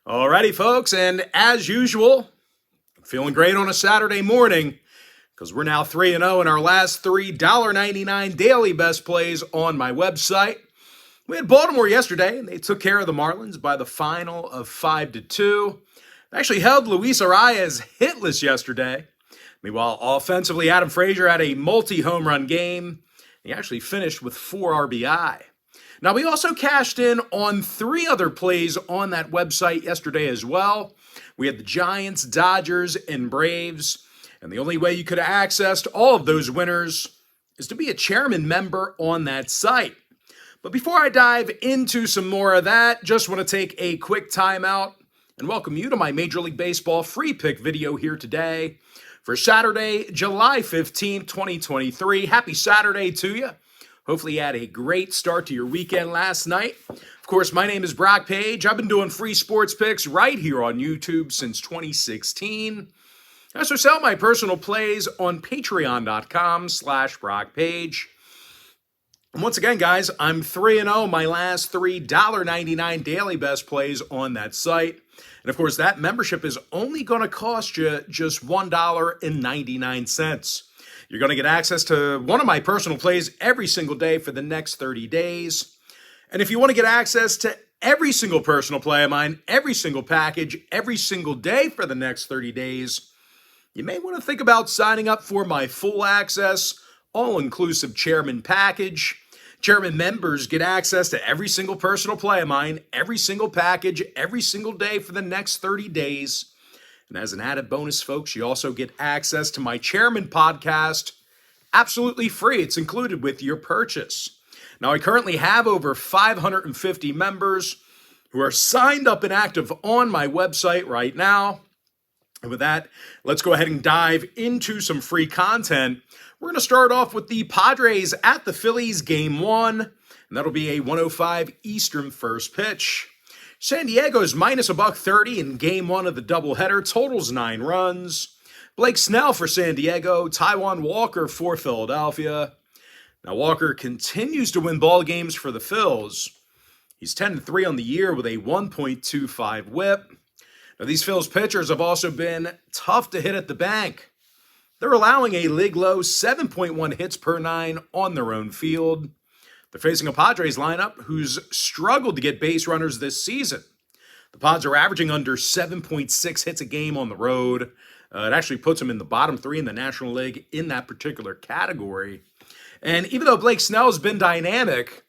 Alrighty, folks, and as usual, feeling great on a Saturday morning because we're now 3-0 in our last three $1.99 daily best plays on my website. We had Baltimore yesterday, and they took care of the Marlins by the final of 5-2. They actually held Luis Arias hitless yesterday. Meanwhile, offensively, Adam Frazier had a multi-home run game. He actually finished with 4 RBI. Now, we also cashed in on 3 other plays on that website yesterday as well. We had the Giants, Dodgers, and Braves. And the only way you could have accessed all of those winners is to be a chairman member on that site. But before I dive into some more of that, just want to take a quick timeout and welcome you to my Major League Baseball free pick video here today for Saturday, July 15th, 2023. Happy Saturday to you. Hopefully you had a great start to your weekend last night. Of course, my name is Brock Page. I've been doing free sports picks right here on YouTube since 2016. I also sell my personal plays on patreon.com/BrockPage. And once again, guys, I'm 3-0, my last 3 $1.99 daily best plays on that site. And of course, that membership is only going to cost you just $1.99. You're going to get access to one of my personal plays every single day for the next 30 days. And if you want to get access to every single personal play of mine, every single package, every single day for the next 30 days, you may want to think about signing up for my full access, all-inclusive chairman package. Chairman members get access to every single personal play of mine, every single package, every single day for the next 30 days. And as an added bonus, folks, you also get access to my Chairman podcast absolutely free. It's included with your purchase. Now, I currently have over 550 members who are signed up and active on my website right now. And with that, let's go ahead and dive into some free content. We're going to start off with the Padres at the Phillies Game 1, and that'll be a 1:05 Eastern first pitch. San Diego's minus $130 in Game 1 of the doubleheader, totals 9 runs. Blake Snell for San Diego, Taijuan Walker for Philadelphia. Now Walker continues to win ball games for the Phils. He's 10-3 on the year with a 1.25 whip. Now these Phils pitchers have also been tough to hit at the bank. They're allowing a league low 7.1 hits per 9 on their own field. They're facing a Padres lineup who's struggled to get base runners this season. The Pods are averaging under 7.6 hits a game on the road. It actually puts them in the bottom 3 in the National League in that particular category. And even though Blake Snell has been dynamic,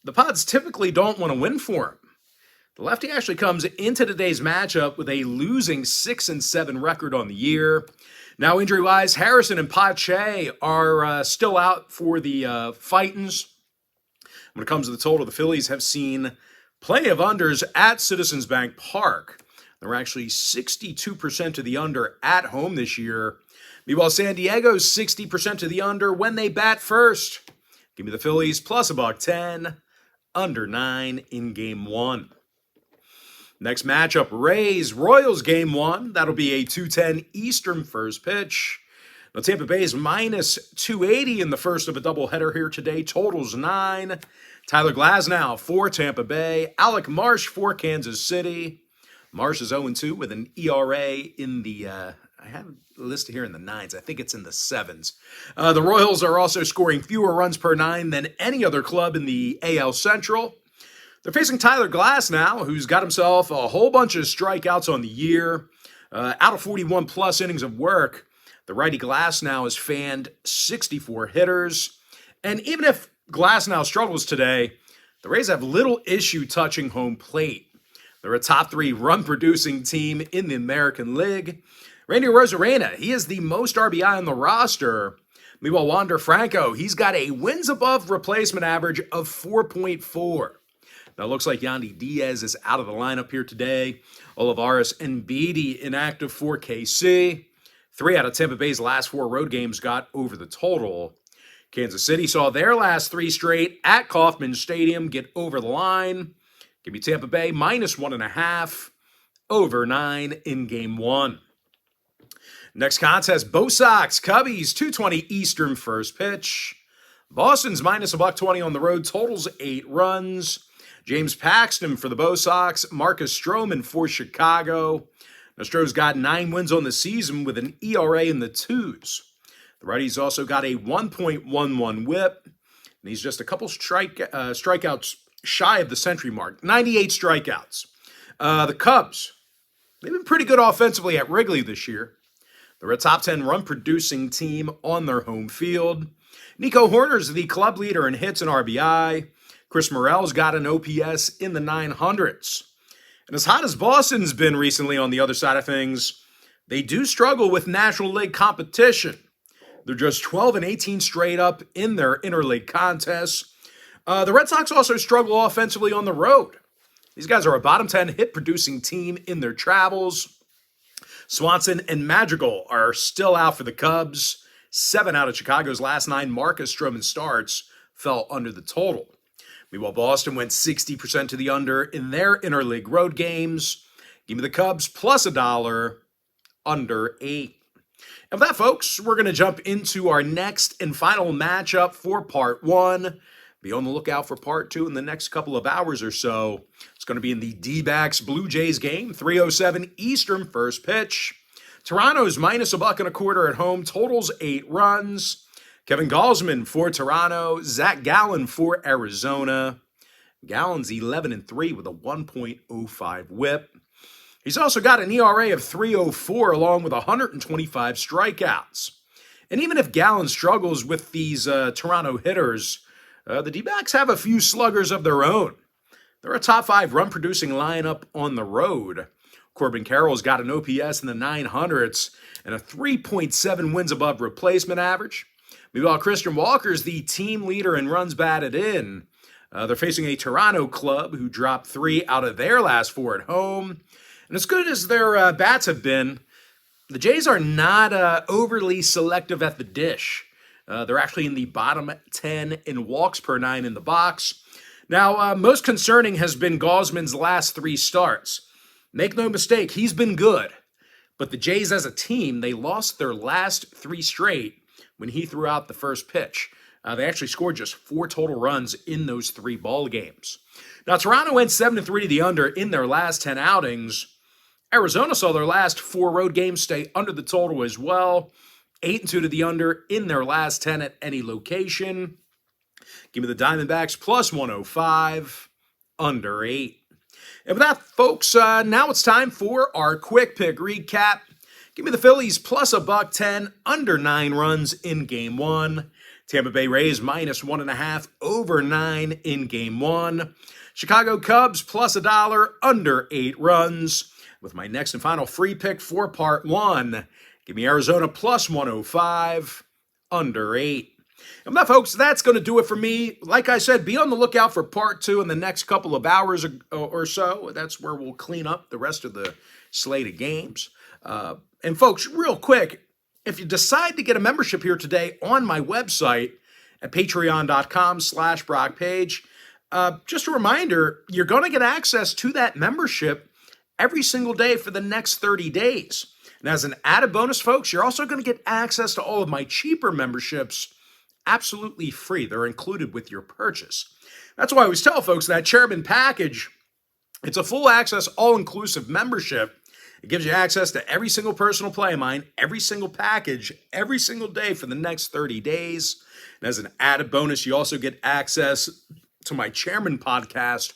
the Pods typically don't want to win for him. The lefty actually comes into today's matchup with a losing 6-7 record on the year. Now, injury-wise, Harrison and Pache are still out for the Fightins. When it comes to the total, the Phillies have seen plenty of unders at Citizens Bank Park. They're actually 62% to the under at home this year. Meanwhile, San Diego's 60% to the under when they bat first. Give me the Phillies plus $1.10, under 9 in Game 1. Next matchup, Rays-Royals Game 1. That'll be a 2:10 Eastern first pitch. Now, Tampa Bay is minus 280 in the first of a doubleheader here today. Totals 9. Tyler Glasnow for Tampa Bay. Alec Marsh for Kansas City. Marsh is 0-2 with an ERA in the, I have a list here in the 9s. I think it's in the 7s. The Royals are also scoring fewer runs per 9 than any other club in the AL Central. They're facing Tyler Glasnow, who's got himself a whole bunch of strikeouts on the year. Out of 41-plus innings of work, the righty Glasnow has fanned 64 hitters. And even if Glasnow struggles today, the Rays have little issue touching home plate. They're a top 3 run-producing team in the American League. Randy Arozarena, he is the most RBI on the roster. Meanwhile, Wander Franco, he's got a wins above replacement average of 4.4. Now, it looks like Yandy Diaz is out of the lineup here today. Olivares and Beatty inactive for KC. 3 out of Tampa Bay's last 4 road games got over the total. Kansas City saw their last 3 straight at Kauffman Stadium get over the line. Give me Tampa Bay minus 1.5, over 9 in Game 1. Next contest, Bo Sox, Cubbies, 2:20 Eastern first pitch. Boston's minus $1.20 on the road, totals 8 runs. James Paxton for the Bo Sox, Marcus Stroman for Chicago. Now, Stroh's got 9 wins on the season with an ERA in the 2s. The righty's also got a 1.11 whip, and he's just a couple strikeouts shy of the century mark, 98 strikeouts. The Cubs, they've been pretty good offensively at Wrigley this year. They're a top 10 run-producing team on their home field. Nico Hoerner's the club leader in hits and RBI. Chris Morel's got an OPS in the 900s. And as hot as Boston's been recently on the other side of things, they do struggle with National League competition. They're just 12 and 18 straight up in their interleague contests. The Red Sox also struggle offensively on the road. These guys are a bottom 10 hit-producing team in their travels. Swanson and Madrigal are still out for the Cubs. 7 out of Chicago's last 9 Marcus Stroman starts fell under the total. Meanwhile, Boston went 60% to the under in their interleague road games. Give me the Cubs plus $1, under 8. And with that, folks, we're going to jump into our next and final matchup for Part 1. Be on the lookout for Part 2 in the next couple of hours or so. It's going to be in the D-backs Blue Jays game, 3:07 Eastern, first pitch. Toronto's minus $1.25 at home, totals 8 runs. Kevin Gausman for Toronto, Zach Gallen for Arizona. Gallen's 11-3 with a 1.05 whip. He's also got an ERA of 3.04 along with 125 strikeouts. And even if Gallen struggles with these Toronto hitters, the D-backs have a few sluggers of their own. They're a top 5 run-producing lineup on the road. Corbin Carroll's got an OPS in the 900s and a 3.7 wins above replacement average. Meanwhile, Christian Walker's the team leader in runs batted in. They're facing a Toronto club who dropped 3 out of their last 4 at home. And as good as their bats have been, the Jays are not overly selective at the dish. They're actually in the bottom 10 in walks per 9 in the box. Now, most concerning has been Gausman's last 3 starts. Make no mistake, he's been good. But the Jays as a team, they lost their last 3 straight when he threw out the first pitch. They actually scored just 4 total runs in those 3 ball games. Now, Toronto went 7-3 to the under in their last 10 outings. Arizona saw their last 4 road games stay under the total as well. 8-2 to the under in their last 10 at any location. Give me the Diamondbacks plus 105, under 8. And with that, folks, now it's time for our quick pick recap. Give me the Phillies plus $1.10, under 9 runs in Game 1. Tampa Bay Rays minus 1.5, over 9 in Game 1. Chicago Cubs plus $1, under 8 runs. With my next and final free pick for Part 1, give me Arizona plus 105, under 8. And that, folks, that's going to do it for me. Like I said, be on the lookout for Part 2 in the next couple of hours or so. That's where we'll clean up the rest of the slate of games. And folks, real quick, if you decide to get a membership here today on my website at patreon.com/BrockPage, just a reminder, you're going to get access to that membership every single day for the next 30 days. And as an added bonus, folks, you're also going to get access to all of my cheaper memberships absolutely free. They're included with your purchase. That's why I always tell folks that Chairman Package, it's a full access, all-inclusive membership. It gives you access to every single personal play of mine, every single package, every single day for the next 30 days. And as an added bonus, you also get access to my Chairman podcast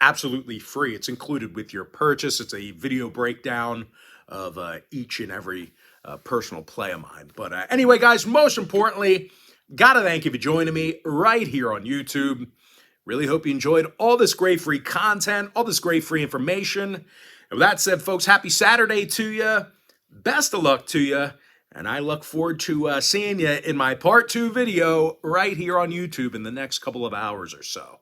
absolutely free. It's included with your purchase. It's a video breakdown of each and every personal play of mine. But anyway, guys, most importantly, gotta thank you for joining me right here on YouTube. Really hope you enjoyed all this great free content, all this great free information. And with that said, folks, happy Saturday to you. Best of luck to you. And I look forward to seeing you in my Part 2 video right here on YouTube in the next couple of hours or so.